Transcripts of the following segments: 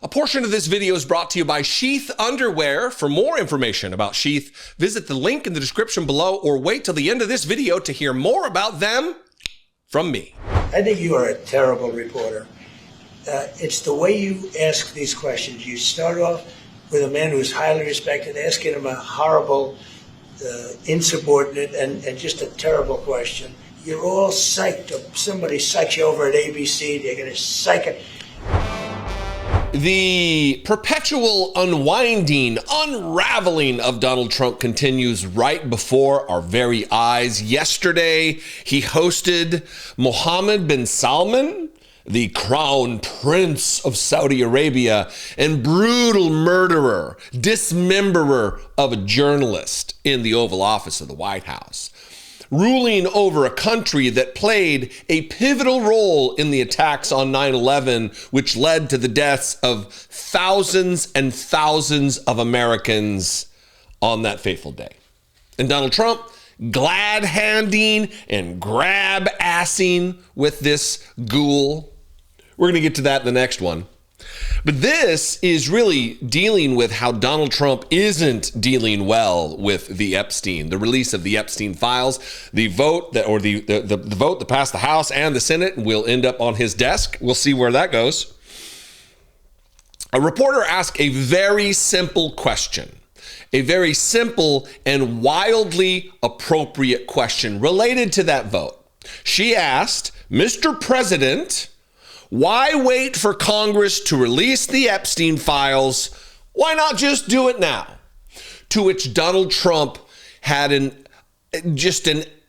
A portion of this video is brought to you by Sheath Underwear. For more information about Sheath, visit the link in the description below or wait till the end of this video to hear more about them from me. I think you are a terrible reporter. It's the way you ask these questions. You start off with a man who's highly respected, asking him a horrible, insubordinate, and just a terrible question. You're all psyched up. Somebody psychs you over at ABC. They're going to psych it. The perpetual unwinding, unraveling of Donald Trump continues right before our very eyes. Yesterday, he hosted Mohammed bin Salman, the crown prince of Saudi Arabia and brutal murderer, dismemberer of a journalist in the Oval Office of the White House, ruling over a country that played a pivotal role in the attacks on 9/11, which led to the deaths of thousands and thousands of Americans on that fateful day. And Donald Trump glad-handing and grab-assing with this ghoul. We're going to get to that in the next one. But this is really dealing with how Donald Trump isn't dealing well with the the release of the Epstein Files. The vote that passed the House and the Senate will end up on his desk. We'll see where that goes. A reporter asked a very simple question, a very simple and wildly appropriate question related to that vote. She asked, "Mr. President, why wait for Congress to release the Epstein Files? Why not just do it now?" To which Donald Trump had an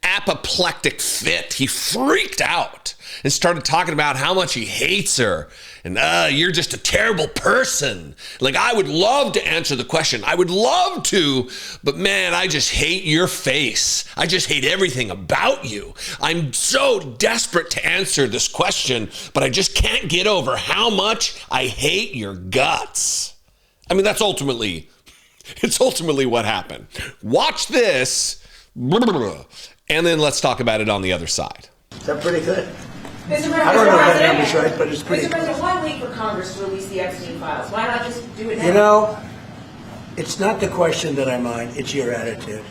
apoplectic fit. He freaked out and started talking about how much he hates her. And you're just a terrible person. Like, I would love to answer the question. I would love to, but man, I just hate your face. I just hate everything about you. I'm so desperate to answer this question, but I just can't get over how much I hate your guts. I mean, it's ultimately what happened. Watch this, and then let's talk about it on the other side. Is that pretty good? I don't know if that number's right, but it's pretty good. Mr. President, why wait for Congress to release the Epstein Files? Why not just do it now? You know, it's not the question that I mind, it's your attitude.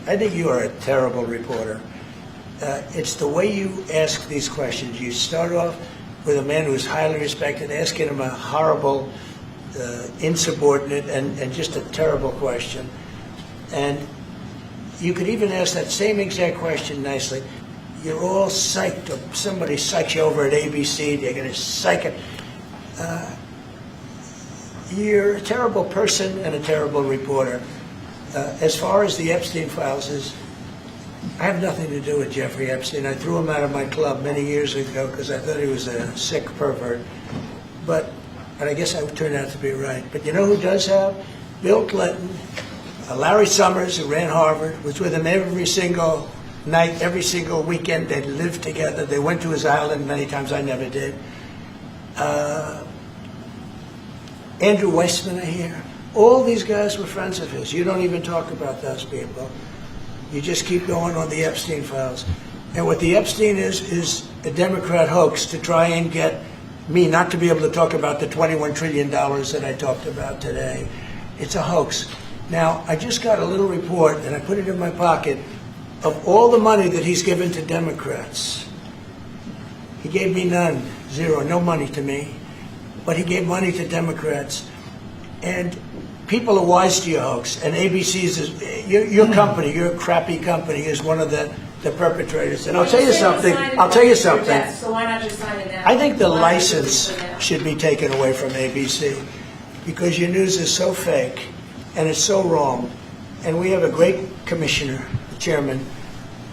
I think you are a terrible reporter. It's the way you ask these questions. You start off with a man who's highly respected, asking him a horrible, insubordinate, and just a terrible question. And you could even ask that same exact question nicely. You're all psyched up. Somebody psychs you over at ABC. They're going to psych it. You're a terrible person and a terrible reporter. As far as the Epstein Files is, I have nothing to do with Jeffrey Epstein. I threw him out of my club many years ago because I thought he was a sick pervert. But I guess I turned out to be right. But you know who does have? Bill Clinton, Larry Summers, who ran Harvard, was with him every single night, every single weekend. They lived together. They went to his island many times. I never did. Andrew Weissman, I hear. All these guys were friends of his. You don't even talk about those people. You just keep going on the Epstein Files. And what the Epstein is a Democrat hoax to try and get me not to be able to talk about the $21 trillion that I talked about today. It's a hoax. Now, I just got a little report, and I put it in my pocket, of all the money that he's given to Democrats. He gave me none, zero, no money to me, but he gave money to Democrats. And people are wise to your hoax, and ABC's, your company, your crappy company, is one of the perpetrators. And I'll tell you something, So why not just sign it now? I think the license should be taken away from ABC, because your news is so fake, and it's so wrong. And we have a great commissioner, chairman,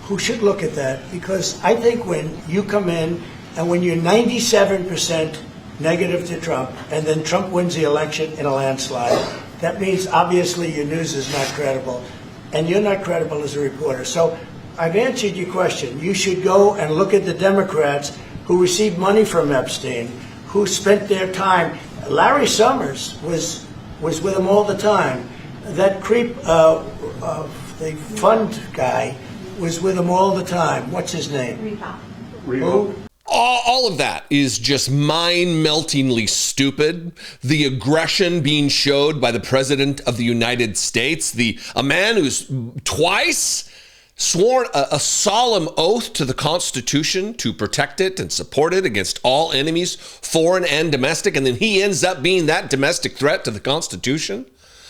who should look at that, because I think when you come in and when you're 97% negative to Trump and then Trump wins the election in a landslide, that means obviously your news is not credible, and you're not credible as a reporter. So I've answered your question. You should go and look at the Democrats who received money from Epstein, who spent their time. Larry Summers was with him all the time. That creep, the fund guy, was with him all the time. What's his name? Repo. All of that is just mind-meltingly stupid. The aggression being showed by the President of the United States, a man who's twice sworn a solemn oath to the Constitution to protect it and support it against all enemies, foreign and domestic, and then he ends up being that domestic threat to the Constitution,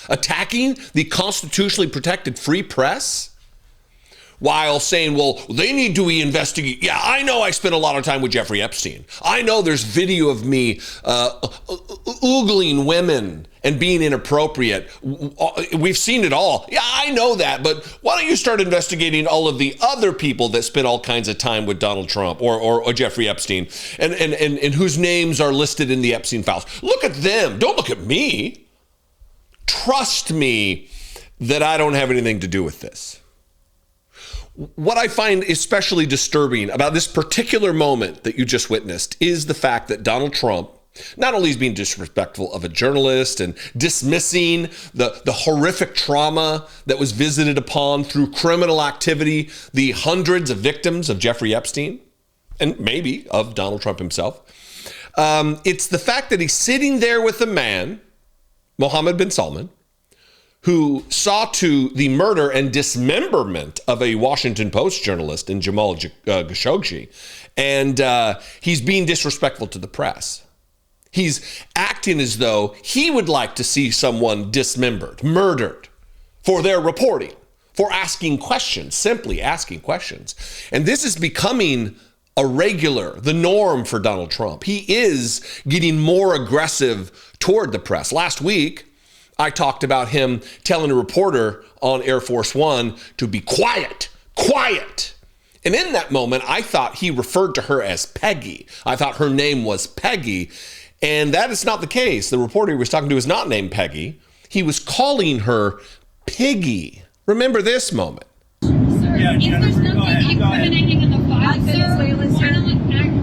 attacking the constitutionally protected free press, while saying, well, they need to investigate. Yeah, I know I spent a lot of time with Jeffrey Epstein. I know there's video of me oogling women and being inappropriate. We've seen it all. Yeah, I know that, but why don't you start investigating all of the other people that spent all kinds of time with Donald Trump or Jeffrey Epstein and whose names are listed in the Epstein Files? Look at them. Don't look at me. Trust me that I don't have anything to do with this. What I find especially disturbing about this particular moment that you just witnessed is the fact that Donald Trump not only is being disrespectful of a journalist and dismissing the horrific trauma that was visited upon through criminal activity, the hundreds of victims of Jeffrey Epstein, and maybe of Donald Trump himself. It's the fact that he's sitting there with a man, Mohammed bin Salman, who saw to the murder and dismemberment of a Washington Post journalist in Jamal Khashoggi. And he's being disrespectful to the press. He's acting as though he would like to see someone dismembered, murdered, for their reporting, for asking questions, simply asking questions. And this is becoming the norm for Donald Trump. He is getting more aggressive toward the press. Last week, I talked about him telling a reporter on Air Force One to be quiet. And in that moment, I thought he referred to her as Peggy. I thought her name was Peggy. And that is not the case. The reporter he was talking to is not named Peggy. He was calling her Piggy. Remember this moment. Sir, yeah, if there's nothing incriminating in the file,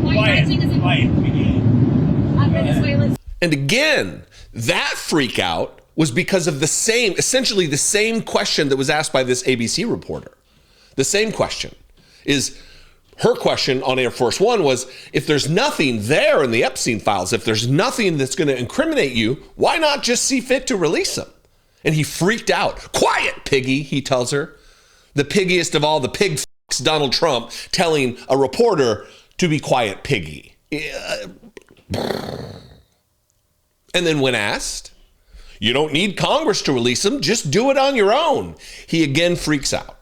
why are you acting as if Venezuela's? And again, that freak out was because of essentially the same question that was asked by this ABC reporter. The same question her question on Air Force One was, if there's nothing there in the Epstein files, if there's nothing that's going to incriminate you, why not just see fit to release them? And he freaked out. Quiet, Piggy, he tells her. The piggiest of all the pig fucks, Donald Trump, telling a reporter to be quiet, Piggy. And then when asked, you don't need Congress to release them, just do it on your own, he again freaks out.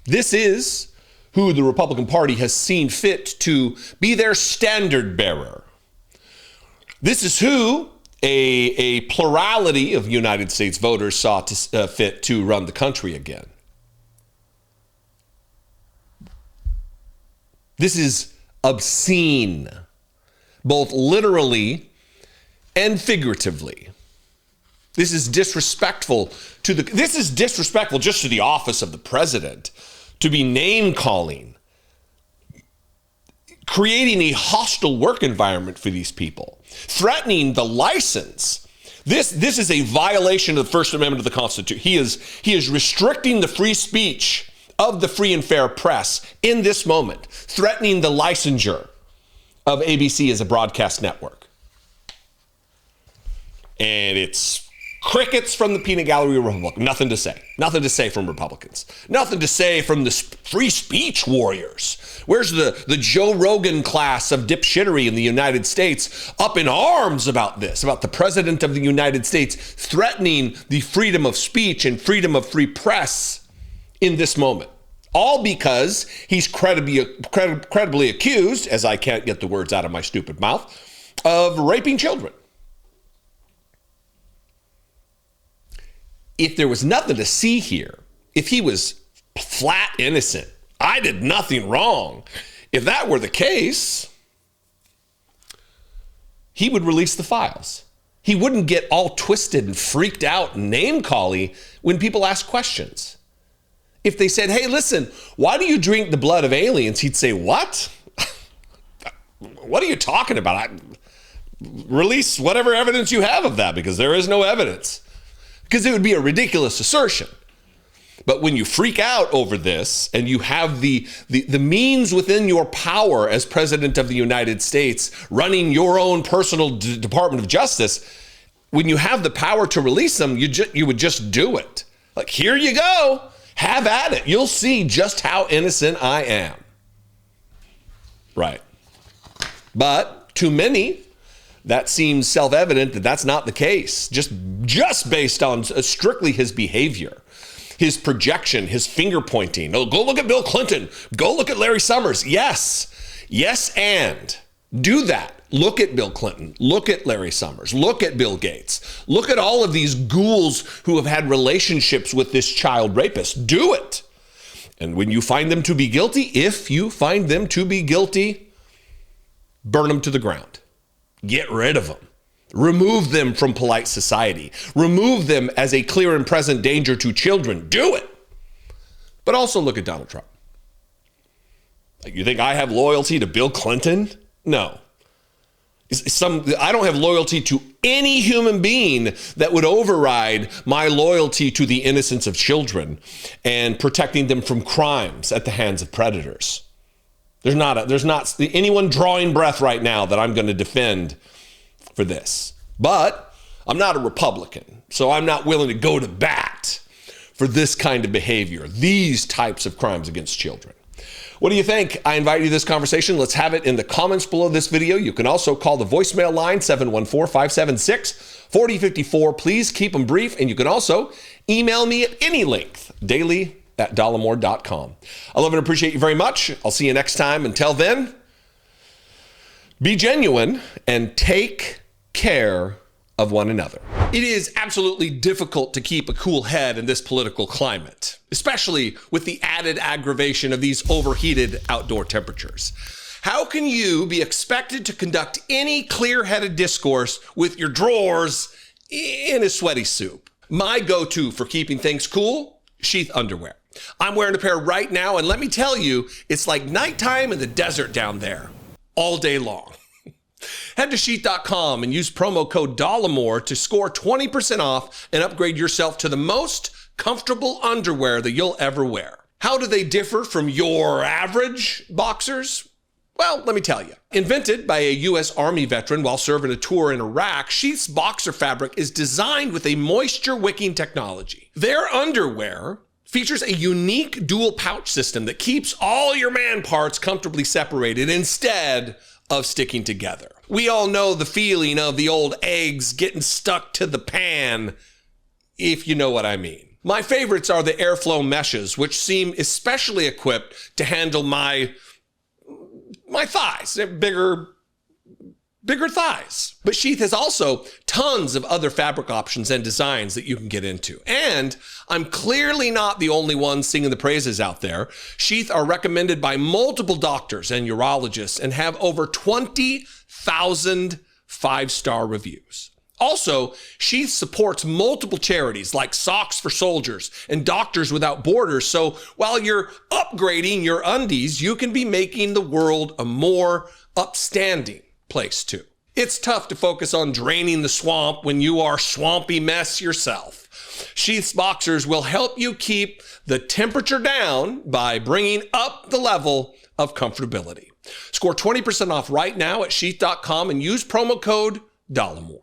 This is who the Republican Party has seen fit to be their standard bearer. This is who a plurality of United States voters saw fit to run the country again. This is obscene, both literally and figuratively. This is disrespectful just to the office of the president, to be name calling, creating a hostile work environment for these people, threatening the license. This is a violation of the First Amendment of the Constitution. He is restricting the free speech of the free and fair press in this moment, threatening the licensure of ABC as a broadcast network. And it's crickets from the peanut gallery of Republicans. Nothing to say. Nothing to say from Republicans. Nothing to say from the free speech warriors. Where's the Joe Rogan class of dipshittery in the United States up in arms about this, about the president of the United States threatening the freedom of speech and freedom of free press in this moment? All because he's credibly accused, as I can't get the words out of my stupid mouth, of raping children. If there was nothing to see here, if he was flat innocent, I did nothing wrong, if that were the case, he would release the files. He wouldn't get all twisted and freaked out and name-calling when people ask questions. If they said, hey, listen, why do you drink the blood of aliens? He'd say, what? What are you talking about? Release whatever evidence you have of that, because there is no evidence. Because it would be a ridiculous assertion. But when you freak out over this and you have the means within your power as president of the United States running your own personal Department of Justice, when you have the power to release them, you would just do it. Like, here you go. Have at it. You'll see just how innocent I am. Right. But to many, that seems self-evident that that's not the case. Just based on strictly his behavior, his projection, his finger pointing. Oh, go look at Bill Clinton. Go look at Larry Summers. Yes, and do that. Look at Bill Clinton. Look at Larry Summers. Look at Bill Gates. Look at all of these ghouls who have had relationships with this child rapist. Do it. And when you find them to be guilty, if you find them to be guilty, burn them to the ground. Get rid of them. Remove them from polite society. Remove them as a clear and present danger to children. Do it. But also look at Donald Trump. You think I have loyalty to Bill Clinton? No. I don't have loyalty to any human being that would override my loyalty to the innocence of children and protecting them from crimes at the hands of predators. There's not anyone drawing breath right now that I'm going to defend for this. But I'm not a Republican, so I'm not willing to go to bat for this kind of behavior, these types of crimes against children. What do you think? I invite you to this conversation. Let's have it in the comments below this video. You can also call the voicemail line 714-576-4054. Please keep them brief. And you can also email me at any length, daily@dollemore.com. I love and appreciate you very much. I'll see you next time. Until then, be genuine and take care of one another. It is absolutely difficult to keep a cool head in this political climate, especially with the added aggravation of these overheated outdoor temperatures. How can you be expected to conduct any clear-headed discourse with your drawers in a sweaty soup? My go-to for keeping things cool, sheath underwear. I'm wearing a pair right now, and let me tell you, it's like nighttime in the desert down there all day long. Head to sheath.com and use promo code Dollemore to score 20% off and upgrade yourself to the most comfortable underwear that you'll ever wear. How do they differ from your average boxers? Well, let me tell you. Invented by a U.S. Army veteran while serving a tour in Iraq, Sheath's boxer fabric is designed with a moisture-wicking technology. Their underwear features a unique dual pouch system that keeps all your man parts comfortably separated instead of sticking together. We all know the feeling of the old eggs getting stuck to the pan, if you know what I mean. My favorites are the airflow meshes, which seem especially equipped to handle my thighs. They're bigger thighs. But Sheath has also tons of other fabric options and designs that you can get into. And I'm clearly not the only one singing the praises out there. Sheath are recommended by multiple doctors and urologists and have over 20,000 five-star reviews. Also, Sheath supports multiple charities like Socks for Soldiers and Doctors Without Borders. So while you're upgrading your undies, you can be making the world a more upstanding place too. It's tough to focus on draining the swamp when you are swampy mess yourself. Sheath's boxers will help you keep the temperature down by bringing up the level of comfortability. Score 20% off right now at sheath.com and use promo code Dollemore.